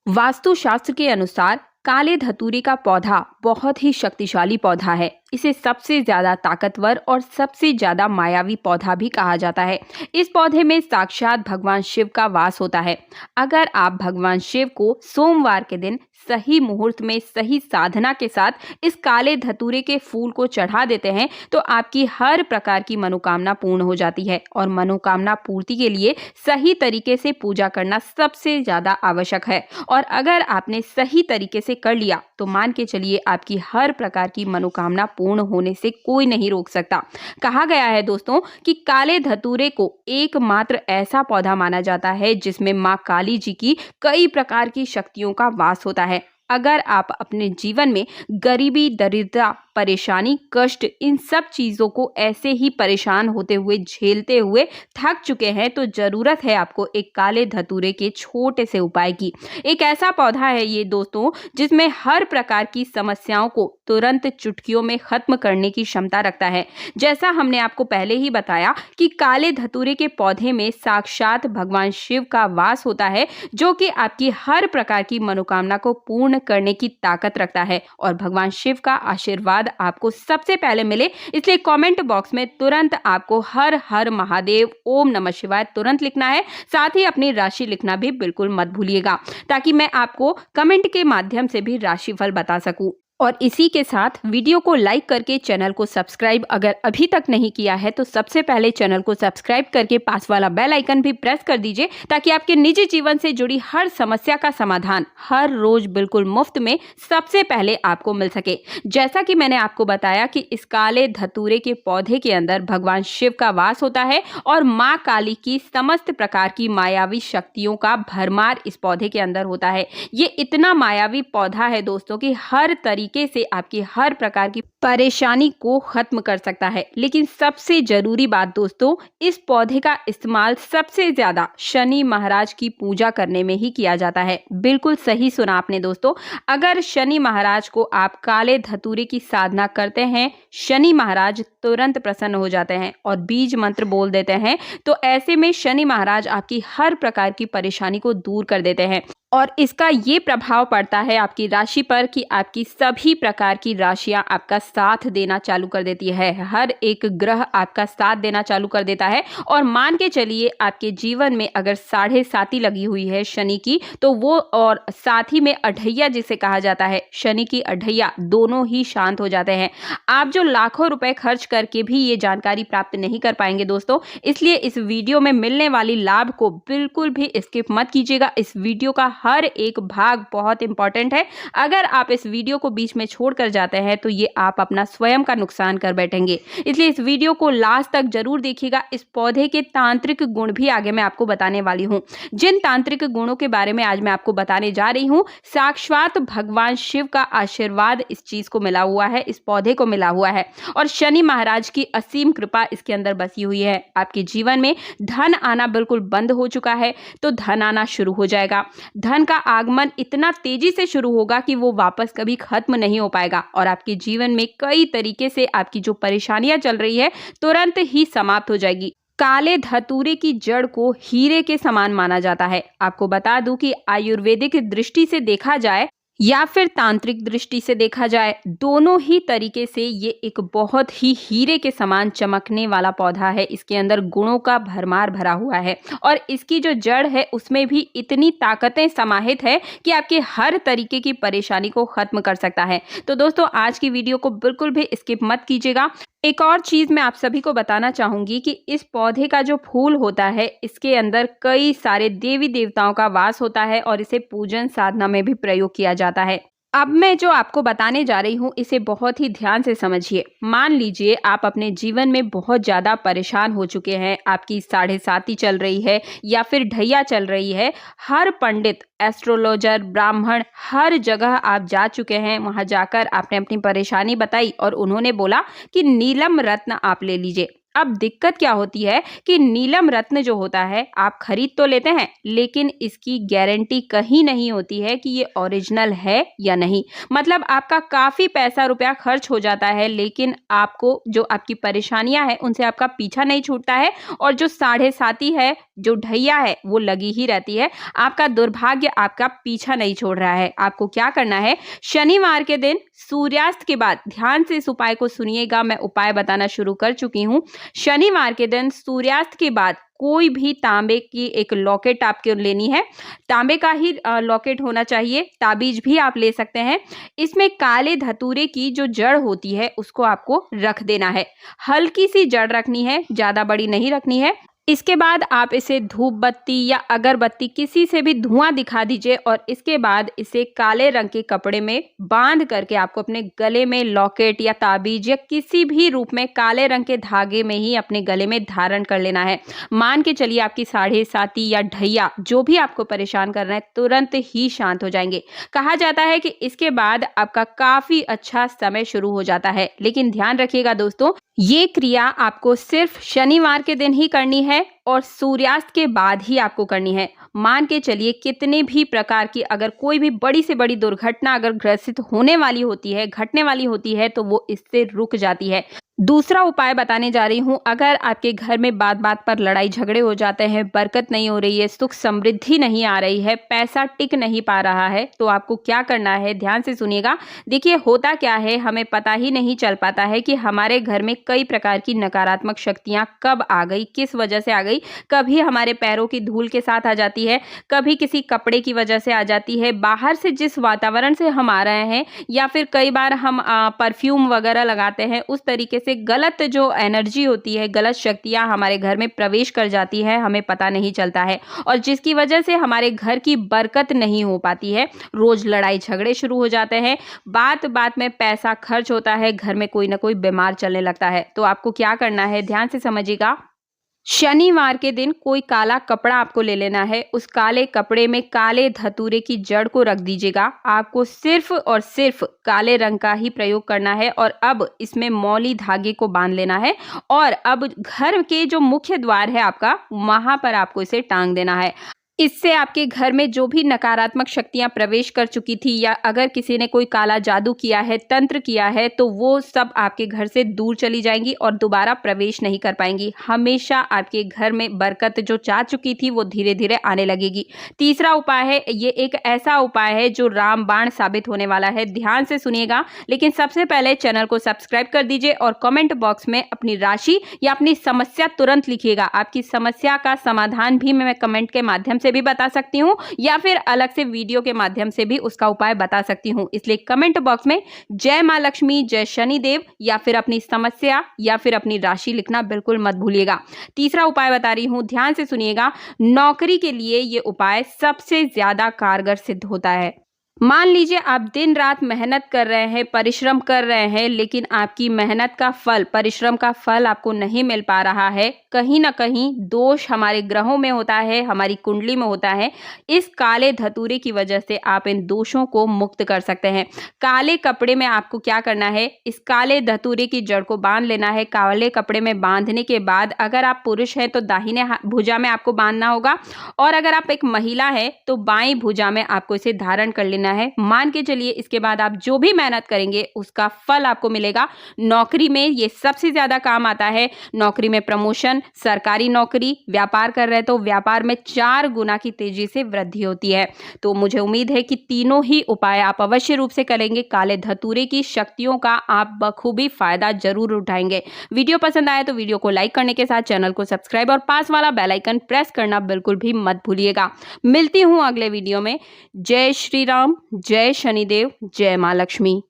वास्तुशास्त्र के अनुसार काले धतूरे का पौधा बहुत ही शक्तिशाली पौधा है। इसे सबसे ज्यादा ताकतवर और सबसे ज्यादा मायावी पौधा भी कहा जाता है। इस पौधे में साक्षात भगवान शिव का वास होता है। अगर आप भगवान शिव को सोमवार के दिन सही मुहूर्त में सही साधना के साथ इस काले धतूरे के फूल को चढ़ा देते हैं तो आपकी हर प्रकार की मनोकामना पूर्ण हो जाती है। और मनोकामना पूर्ति के लिए सही तरीके से पूजा करना सबसे ज्यादा आवश्यक है। और अगर आपने सही तरीके से कर लिया तो मान के चलिए आपकी हर प्रकार की मनोकामना पूर्ण होने से कोई नहीं रोक सकता। कहा गया है दोस्तों कि काले धतूरे को एकमात्र ऐसा पौधा माना जाता है जिसमें मां काली जी की कई प्रकार की शक्तियों का वास होता है। अगर आप अपने जीवन में गरीबी, दरिद्रता, परेशानी, कष्ट, इन सब चीजों को ऐसे ही परेशान होते हुए झेलते हुए थक चुके हैं तो जरूरत है आपको एक काले धतूरे के छोटे से उपाय की। एक ऐसा पौधा है ये दोस्तों जिसमें हर प्रकार की समस्याओं को तुरंत चुटकियों में खत्म करने की क्षमता रखता है। जैसा हमने आपको पहले ही बताया कि काले धतूरे के पौधे में साक्षात भगवान शिव का वास होता है जो कि आपकी हर प्रकार की मनोकामना को पूर्ण करने की ताकत रखता है। और भगवान शिव का आशीर्वाद आपको सबसे पहले मिले इसलिए कमेंट बॉक्स में तुरंत आपको हर हर महादेव, ओम नमः शिवाय तुरंत लिखना है। साथ ही अपनी राशि लिखना भी बिल्कुल मत भूलिएगा ताकि मैं आपको कमेंट के माध्यम से भी राशिफल बता सकूं। और इसी के साथ वीडियो को लाइक करके चैनल को सब्सक्राइब अगर अभी तक नहीं किया है तो सबसे पहले चैनल को सब्सक्राइब करके पास वाला बेल आइकन भी प्रेस कर दीजिए ताकि आपके निजी जीवन से जुड़ी हर समस्या का समाधान हर रोज बिल्कुल मुफ्त में सबसे पहले आपको मिल सके। जैसा कि मैंने आपको बताया कि इस काले धतूरे के पौधे के अंदर भगवान शिव का वास होता है और माँ काली की समस्त प्रकार की मायावी शक्तियों का भरमार इस पौधे के अंदर होता है। ये इतना मायावी पौधा है दोस्तों कि हर तरीके से आपकी हर प्रकार की परेशानी को खत्म कर सकता है। लेकिन सबसे जरूरी बात दोस्तों, इस पौधे का इस्तेमाल सबसे ज्यादा शनि महाराज की पूजा करने में ही किया जाता है। बिल्कुल सही सुना आपने दोस्तों। अगर शनि महाराज को आप काले धतूरे की साधना करते हैं, शनि महाराज तुरंत प्रसन्न हो जाते हैं और बीज मंत्र बोल देते हैं तो ऐसे में शनि महाराज आपकी हर प्रकार की परेशानी को दूर कर देते हैं। और इसका ये प्रभाव पड़ता है आपकी राशि पर कि आपकी सभी प्रकार की राशियां आपका साथ देना चालू कर देती है। हर एक ग्रह आपका साथ देना चालू कर देता है। और मान के चलिए आपके जीवन में अगर 7.5 लगी हुई है शनि की तो वो और साथ ही में अढ़ैया जिसे कहा जाता है, शनि की अढ़ैया, दोनों ही शांत हो जाते हैं। आप जो लाखों रुपए खर्च करके भी ये जानकारी प्राप्त नहीं कर पाएंगे दोस्तों। इसलिए इस वीडियो में मिलने वाली लाभ को बिल्कुल भी स्किप मत कीजिएगा। इस वीडियो का हर एक भाग बहुत इंपॉर्टेंट है। अगर आप इस वीडियो को बीच में छोड़कर जाते हैं तो ये आप अपना स्वयं का नुकसान कर बैठेंगे। इसलिए इस वीडियो को लास्ट तक जरूर देखिएगा। इस पौधे के तांत्रिक गुण भी आगे मैं आपको बताने वाली हूँ। जिन तांत्रिक गुणों के बारे में आज मैं आपको बताने जा रही हूँ, साक्षात भगवान शिव का आशीर्वाद इस चीज को मिला हुआ है, इस पौधे को मिला हुआ है और शनि महाराज की असीम कृपा इसके अंदर बसी हुई है। आपके जीवन में धन आना बिल्कुल बंद हो चुका है तो धन आना शुरू हो जाएगा। धन का आगमन इतना तेजी से शुरू होगा कि वो वापस कभी खत्म नहीं हो पाएगा और आपके जीवन में कई तरीके से आपकी जो परेशानियां चल रही है तुरंत ही समाप्त हो जाएगी। काले धतूरे की जड़ को हीरे के समान माना जाता है। आपको बता दूं कि आयुर्वेदिक दृष्टि से देखा जाए या फिर तांत्रिक दृष्टि से देखा जाए, दोनों ही तरीके से ये एक बहुत ही हीरे के समान चमकने वाला पौधा है। इसके अंदर गुणों का भरमार भरा हुआ है और इसकी जो जड़ है उसमें भी इतनी ताकतें समाहित है कि आपके हर तरीके की परेशानी को खत्म कर सकता है। तो दोस्तों आज की वीडियो को बिल्कुल भी स्किप मत कीजिएगा। एक और चीज मैं आप सभी को बताना चाहूंगी कि इस पौधे का जो फूल होता है इसके अंदर कई सारे देवी देवताओं का वास होता है और इसे पूजन साधना में भी प्रयोग किया जाता है। अब मैं जो आपको बताने जा रही हूँ इसे बहुत ही ध्यान से समझिए। मान लीजिए आप अपने जीवन में बहुत ज़्यादा परेशान हो चुके हैं, आपकी 7.5 चल रही है या फिर ढैया चल रही है। हर पंडित, एस्ट्रोलॉजर, ब्राह्मण, हर जगह आप जा चुके हैं। वहाँ जाकर आपने अपनी परेशानी बताई और उन्होंने बोला कि नीलम रत्न आप ले लीजिए। अब दिक्कत क्या होती है कि नीलम रत्न जो होता है आप खरीद तो लेते हैं, लेकिन इसकी गारंटी कहीं नहीं होती है कि ये ओरिजिनल है या नहीं। मतलब आपका काफ़ी पैसा रुपया खर्च हो जाता है, लेकिन आपको जो आपकी परेशानियां हैं उनसे आपका पीछा नहीं छूटता है, और जो साढ़े साती है, जो ढैया है, वो लगी ही रहती है। आपका दुर्भाग्य आपका पीछा नहीं छोड़ रहा है। आपको क्या करना है, शनिवार के दिन सूर्यास्त के बाद, ध्यान से इस उपाय को सुनिएगा, मैं उपाय बताना शुरू कर चुकी हूँ। शनिवार के दिन सूर्यास्त के बाद कोई भी तांबे की एक लॉकेट आपको लेनी है। तांबे का ही लॉकेट होना चाहिए। ताबीज भी आप ले सकते हैं। इसमें काले धतूरे की जो जड़ होती है उसको आपको रख देना है। हल्की सी जड़ रखनी है, ज़्यादा बड़ी नहीं रखनी है। इसके बाद आप इसे धूप बत्ती या अगरबत्ती किसी से भी धुआं दिखा दीजिए, और इसके बाद इसे काले रंग के कपड़े में बांध करके आपको अपने गले में लॉकेट या ताबीज या किसी भी रूप में काले रंग के धागे में ही अपने गले में धारण कर लेना है। मान के चलिए आपकी साढ़े साती या ढैया जो भी आपको परेशान कर रहे हैं तुरंत ही शांत हो जाएंगे। कहा जाता है कि इसके बाद आपका काफी अच्छा समय शुरू हो जाता है। लेकिन ध्यान रखिएगा दोस्तों, ये क्रिया आपको सिर्फ शनिवार के दिन ही करनी है और सूर्यास्त के बाद ही आपको करनी है। मान के चलिए कितने भी प्रकार की अगर कोई भी बड़ी से बड़ी दुर्घटना अगर ग्रसित होने वाली होती है, घटने वाली होती है, तो वो इससे रुक जाती है। दूसरा उपाय बताने जा रही हूँ। अगर आपके घर में बात बात पर लड़ाई झगड़े हो जाते हैं, बरकत नहीं हो रही है, सुख समृद्धि नहीं आ रही है, पैसा टिक नहीं पा रहा है, तो आपको क्या करना है, ध्यान से सुनिएगा। देखिए होता क्या है, हमें पता ही नहीं चल पाता है कि हमारे घर में कई प्रकार की नकारात्मक शक्तियाँ कब आ गई, किस वजह से आ गई। कभी हमारे पैरों की धूल के साथ आ जाती है, कभी किसी कपड़े की वजह से आ जाती है, बाहर से जिस वातावरण से हम आ रहे हैं, या फिर कई बार हम परफ्यूम वगैरह लगाते हैं, उस तरीके से गलत जो एनर्जी होती है, गलत शक्तियां हमारे घर में प्रवेश कर जाती है, हमें पता नहीं चलता है, और जिसकी वजह से हमारे घर की बरकत नहीं हो पाती है। रोज लड़ाई झगड़े शुरू हो जाते हैं, बात बात में पैसा खर्च होता है, घर में कोई ना कोई बीमार चलने लगता है। तो आपको क्या करना है, ध्यान से समझिएगा। शनिवार के दिन कोई काला कपड़ा आपको ले लेना है। उस काले कपड़े में काले धतूरे की जड़ को रख दीजिएगा। आपको सिर्फ और सिर्फ काले रंग का ही प्रयोग करना है, और अब इसमें मौली धागे को बांध लेना है, और अब घर के जो मुख्य द्वार है आपका, वहां पर आपको इसे टांग देना है। इससे आपके घर में जो भी नकारात्मक शक्तियां प्रवेश कर चुकी थी, या अगर किसी ने कोई काला जादू किया है, तंत्र किया है, तो वो सब आपके घर से दूर चली जाएंगी और दोबारा प्रवेश नहीं कर पाएंगी। हमेशा आपके घर में बरकत जो जा चुकी थी वो धीरे धीरे आने लगेगी। तीसरा उपाय है, ये एक ऐसा उपाय है जो रामबाण साबित होने वाला है। ध्यान से सुनिएगा, लेकिन सबसे पहले चैनल को सब्सक्राइब कर दीजिए और कमेंट बॉक्स में अपनी राशि या अपनी समस्या तुरंत लिखिएगा। आपकी समस्या का समाधान भी मैं कमेंट के माध्यम से भी बता सकती हूँ, या फिर अलग से वीडियो के माध्यम से भी उसका उपाय बता सकती हूँ। इसलिए कमेंट बॉक्स में जय मां लक्ष्मी, जय शनिदेव, या फिर अपनी समस्या या फिर अपनी राशि लिखना बिल्कुल मत भूलिएगा। तीसरा उपाय बता रही हूँ, ध्यान से सुनिएगा। नौकरी के लिए ये उपाय सबसे ज्यादा कारगर सिद्ध होता है। मान लीजिए आप दिन रात मेहनत कर रहे हैं, परिश्रम कर रहे हैं, लेकिन आपकी मेहनत का फल, परिश्रम का फल आपको नहीं मिल पा रहा है। कहीं ना कहीं दोष हमारे ग्रहों में होता है, हमारी कुंडली में होता है। इस काले धतूरे की वजह से आप इन दोषों को मुक्त कर सकते हैं। काले कपड़े में आपको क्या करना है, इस काले धतूरे की जड़ को बांध लेना है। काले कपड़े में बांधने के बाद अगर आप पुरुष हैं तो दाहिने भुजा में आपको बांधना होगा, और अगर आप एक महिला हैं तो बाईं भुजा में आपको इसे धारण कर लेना है। मान के चलिए इसके बाद आप जो भी मेहनत करेंगे उसका फल आपको मिलेगा। नौकरी में ये सबसे ज्यादा काम आता है। नौकरी में प्रमोशन, सरकारी नौकरी, व्यापार कर रहे हैं तो व्यापार में 4 गुना की तेजी से वृद्धि होती है। तो मुझे उम्मीद है कि तीनों ही उपाय आप अवश्य रूप से करेंगे। काले धतूरे की शक्तियों का आप बखूबी फायदा जरूर उठाएंगे। वीडियो पसंद आया तो वीडियो को लाइक करने के साथ चैनल को सब्सक्राइब और पास वाला बेल आइकन प्रेस करना बिल्कुल भी मत भूलिएगा। मिलती हूँ अगले वीडियो में। जय श्री राम, जय शनिदेव, जय मां लक्ष्मी।